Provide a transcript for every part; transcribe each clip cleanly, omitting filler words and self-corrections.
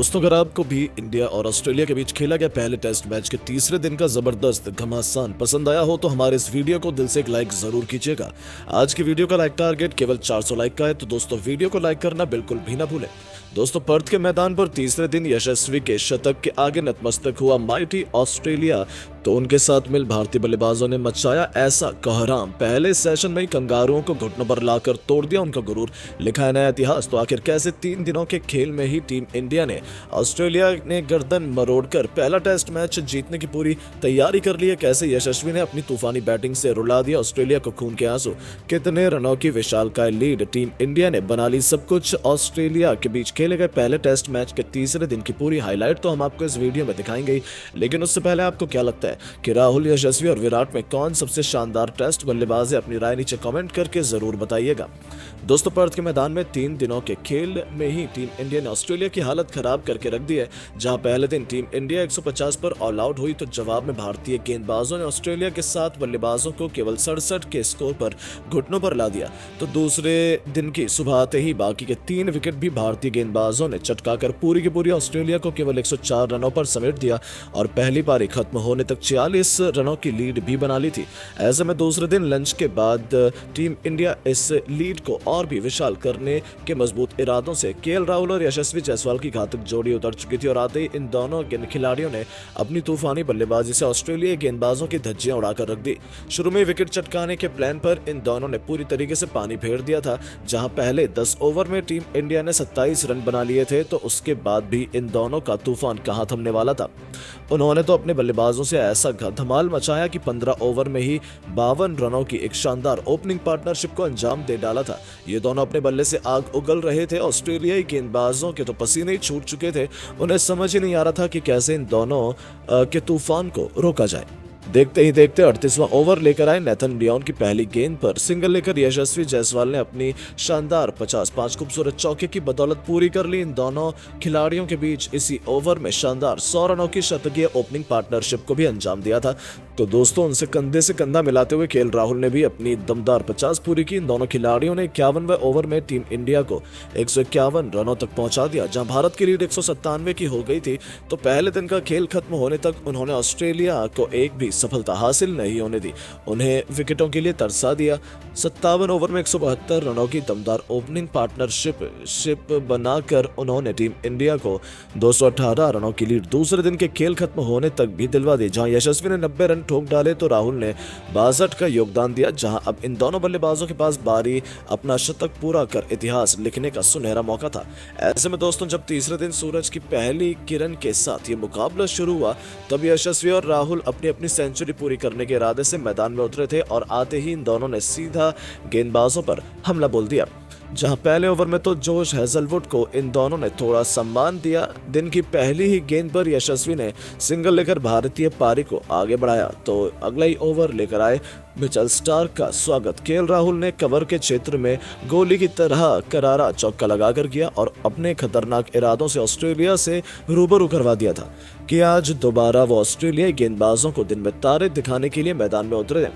दोस्तों, अगर आपको भी इंडिया और ऑस्ट्रेलिया के बीच खेला गया पहले टेस्ट मैच के तीसरे दिन का जबरदस्त घमासान पसंद आया हो तो हमारे इस वीडियो को दिल से एक लाइक जरूर कीजिएगा। आज की वीडियो का लाइक टारगेट केवल 400 लाइक का है, तो दोस्तों वीडियो को लाइक करना बिल्कुल भी ना भूलें। दोस्तों, पर्थ के मैदान पर तीसरे दिन यशस्वी के शतक के आगे नतमस्तक हुआ माइटी ऑस्ट्रेलिया, तो उनके साथ मिल भारतीय बल्लेबाजों ने मचाया ऐसा कोहराम। पहले सेशन में ही कंगारुओं को घुटनों पर लाकर तोड़ दिया उनका गुरूर, लिखा है नया इतिहास। तो आखिर कैसे 3 दिनों के खेल में ही टीम इंडिया ने ऑस्ट्रेलिया ने गर्दन मरोड़कर पहला टेस्ट मैच जीतने की पूरी तैयारी कर ली है। कैसे यशस्वी ने अपनी तूफानी बैटिंग से रुला दिया ऑस्ट्रेलिया को खून के आंसू। कितने रनों की विशालकाय लीड टीम इंडिया ने बना ली। सब कुछ ऑस्ट्रेलिया के बीच खेले गए पहले टेस्ट मैच के तीसरे दिन की पूरी हाईलाइट तो हम आपको इस वीडियो में दिखाएंगे। लेकिन उससे पहले आपको क्या लगता है कि राहुल, यशस्वी और विराट में कौन सबसे शानदार टेस्ट बल्लेबाज है? अपनी राय नीचे कमेंट करके जरूर बताइएगा। दोस्तों, पर्थ के मैदान में 3 दिनों के खेल में ही टीम इंडिया ने ऑस्ट्रेलिया की हालत खराब करके रख दी है। जहां पहले दिन टीम इंडिया 150 पर ऑल आउट हुई, तो जवाब में भारतीय गेंदबाजों ने ऑस्ट्रेलिया के 7 बल्लेबाजों को केवल 67 के स्कोर पर घुटनों पर ला दिया। तो दूसरे दिन की सुबह आते ही बाकी के 3 विकेट भी भारतीय गेंदबाजों ने चटकाकर पूरी की पूरी ऑस्ट्रेलिया को केवल 104 रनों पर समेट दिया और पहली पारी खत्म होने तक 46 रनों की लीड भी बना ली थी। ऐसे में दूसरे दिन लंच के बाद टीम इंडिया इस लीड को और भी विशाल करने के मजबूत इरादों से केएल राहुल और यशस्वी जायसवाल की घातक जोड़ी उतर चुकी थी और आते ही इन दोनों खिलाड़ियों ने अपनी तूफानी बल्लेबाजी से ऑस्ट्रेलियाई गेंदबाजों की धज्जियां उड़ाकर रख दी। शुरू में विकेट चटकाने के प्लान पर इन दोनों ने पूरी तरीके से पानी फेर दिया था। जहां पहले 10 ओवर में टीम इंडिया ने 27 रन बना लिए थे, तो उसके बाद भी इन दोनों का तूफान कहां थमने वाला था। उन्होंने तो अपने बल्लेबाजों से ऐसा धमाल मचाया कि 15 ओवर में ही 52 रनों की एक शानदार ओपनिंग पार्टनरशिप को अंजाम दे डाला था। ये दोनों अपने बल्ले से आग उगल रहे थे। ऑस्ट्रेलियाई गेंदबाजों के तो पसीने ही छूट चुके थे। उन्हें समझ ही नहीं आ रहा था कि कैसे इन दोनों के तूफान को रोका जाए। देखते ही देखते 38वां ओवर लेकर आए नेथन लियोन की पहली गेंद पर सिंगल लेकर यशस्वी जायसवाल ने अपनी शानदार 55 खूबसूरत चौके की बदौलत पूरी कर ली। इन दोनों खिलाड़ियों के बीच इसी ओवर में शानदार 100 रनों की शतकीय ओपनिंग पार्टनरशिप को भी अंजाम दिया था। तो दोस्तों, उनसे कंधे से कंधा मिलाते हुए केएल राहुल ने भी अपनी दमदार 50 पूरी की। इन दोनों खिलाड़ियों ने 51वें ओवर में टीम इंडिया को 151 रनों तक पहुंचा दिया। जहां भारत की लीड 197 की हो गई थी, तो पहले दिन का खेल खत्म होने तक उन्होंने ऑस्ट्रेलिया को एक भी सफलता हासिल नहीं होने दी। उन्हें विकेटों के लिए तरसा दिया। 57 ओवर में 172 रनों की दमदार ओपनिंग पार्टनरशिप बनाकर उन्होंने टीम इंडिया को 218 रनों की लीड दूसरे दिन के खेल खत्म होने तक भी दिलवा दी। जहां यशस्वी ने 90 रन ठोक डाले, तो राहुल ने 62 का योगदान दिया। जहां अब इन दोनों बल्लेबाजों के पास बारी अपना शतक पूरा कर इतिहास लिखने का सुनहरा मौका था। ऐसे में दोस्तों, जब तीसरे दिन सूरज की पहली किरण के साथ ये मुकाबला शुरू हुआ, तब यशस्वी और राहुल अपनी अपनी सेंचुरी पूरी करने के इरादे से मैदान में उतरे थे और आते ही इन दोनों ने सीधा गेंदबाजों पर हमला बोल दिया। जहां पहले ओवर में तो जोश हेजलवुड को इन दोनों ने थोड़ा सम्मान दिया। दिन की पहली ही गेंद पर यशस्वी ने सिंगल लेकर भारतीय पारी को आगे बढ़ाया, तो अगला ही ओवर लेकर आए मिचेल स्टार्क का स्वागत केएल राहुल ने कवर के क्षेत्र में गोली की तरह करारा चौका लगाकर किया और अपने खतरनाक इरादों से ऑस्ट्रेलिया से रूबरू करवा दिया था कि आज दोबारा वो ऑस्ट्रेलियाई गेंदबाजों को दिन में तारे दिखाने के लिए मैदान में उतरे।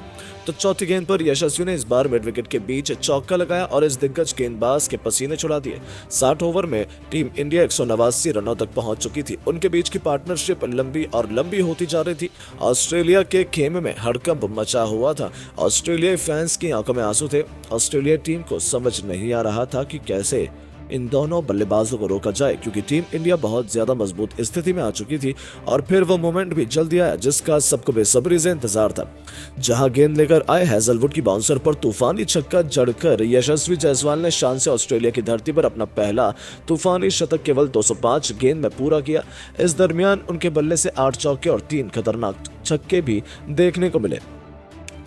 तो चौथी गेंद पर यशस्वी ने इस बार मिड विकेट के बीच चौका लगाया और इस दिग्गज गेंदबाज के पसीने छुड़ा दिए। 60 ओवर में टीम इंडिया 189 रनों तक पहुंच चुकी थी। उनके बीच की पार्टनरशिप लंबी और लंबी होती जा रही थी। ऑस्ट्रेलिया के खेमे में हड़कंप मचा हुआ था। ऑस्ट्रेलियाई फैंस की आंखों में आंसू थे। ऑस्ट्रेलिया टीम को समझ नहीं आ रहा था कि कैसे इन दोनों बल्लेबाजों को रोका जाए, क्योंकि टीम इंडिया बहुत ज्यादा मजबूत स्थिति में आ चुकी थी और फिर वो मोमेंट भी जल्दी आया जिसका सबको बेसब्री से इंतजार था। जहां गेंद लेकर आए हेजलवुड की बाउंसर पर तूफानी छक्का जड़कर यशस्वी जायसवाल ने शान से ऑस्ट्रेलिया की धरती पर अपना पहला तूफानी शतक केवल 205 गेंद में पूरा किया। इस दरमियान उनके बल्ले से 8 चौके और 3 खतरनाक छक्के भी देखने को मिले।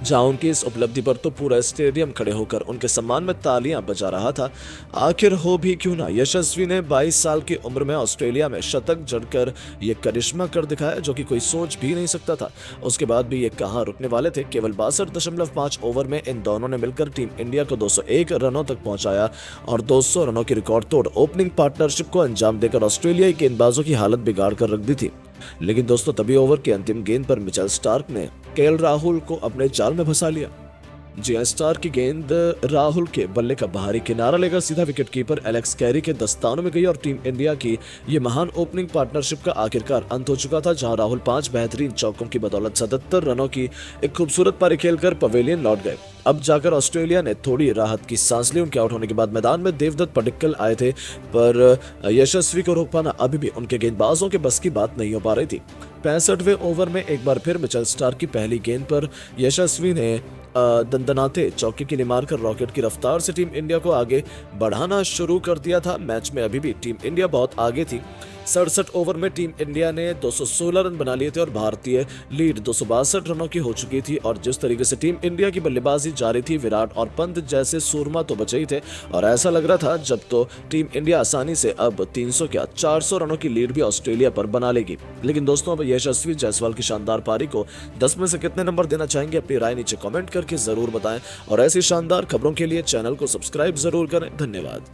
जहां उनकी इस उपलब्धि पर तो पूरा स्टेडियम खड़े होकर उनके सम्मान में तालियां बजा रहा था। आखिर हो भी क्यों ना, यशस्वी ने 22 साल की उम्र में ऑस्ट्रेलिया में शतक जड़कर ये करिश्मा कर दिखाया जो कि कोई सोच भी नहीं सकता था। उसके बाद भी ये कहां रुकने वाले थे। केवल 62.5 ओवर में इन दोनों ने मिलकर टीम इंडिया को 201 रनों तक पहुंचाया और 200 रनों की रिकॉर्ड तोड़ ओपनिंग पार्टनरशिप को अंजाम देकर ऑस्ट्रेलियाई गेंदबाजों की हालत बिगाड़ कर रख दी थी। लेकिन दोस्तों, तभी ओवर की अंतिम गेंद पर मिचेल स्टार्क ने केएल राहुल को अपने जाल में फंसा लिया। जी स्टार की गेंद राहुल के बल्ले का बाहरी किनारा लेकर सीधा विकेटकीपर एलेक्स कैरी के दस्तानों में गई और टीम इंडिया की ये महान ओपनिंग पार्टनरशिप का आखिरकार अंत हो चुका था, जहां राहुल 5 बेहतरीन चौकों की बदौलत 77 रनों की एक खूबसूरत पारी खेलकर पवेलियन लौट गए। अब जाकर ऑस्ट्रेलिया ने थोड़ी राहत की सांस ली। उनके आउट होने के बाद मैदान में देवदत्त पडिक्कल आए थे, पर यशस्वी को रोक पाना अभी भी उनके गेंदबाजों के बस की बात नहीं हो पा रही थी। 65वें ओवर में एक बार फिर मिचेल स्टार्क की पहली गेंद पर यशस्वी ने दंदनाते चौके के लिए मारकर रॉकेट की रफ्तार से टीम इंडिया को आगे बढ़ाना शुरू कर दिया था। मैच में अभी भी टीम इंडिया बहुत आगे थी। 67 ओवर में टीम इंडिया ने 216 रन बना लिए थे और भारतीय लीड 262 रनों की हो चुकी थी। और जिस तरीके से टीम इंडिया की बल्लेबाजी जारी थी, विराट और पंत जैसे सूरमा तो बचे ही थे और ऐसा लग रहा था जब तो टीम इंडिया आसानी से अब 300 क्या 400 रनों की लीड भी ऑस्ट्रेलिया पर बना लेगी। लेकिन दोस्तों, अब यशस्वी जायसवाल की शानदार पारी को 10 में से कितने नंबर देना चाहेंगे, अपनी राय नीचे कमेंट करके जरूर बताएं और ऐसी शानदार खबरों के लिए चैनल को सब्सक्राइब जरूर करें। धन्यवाद।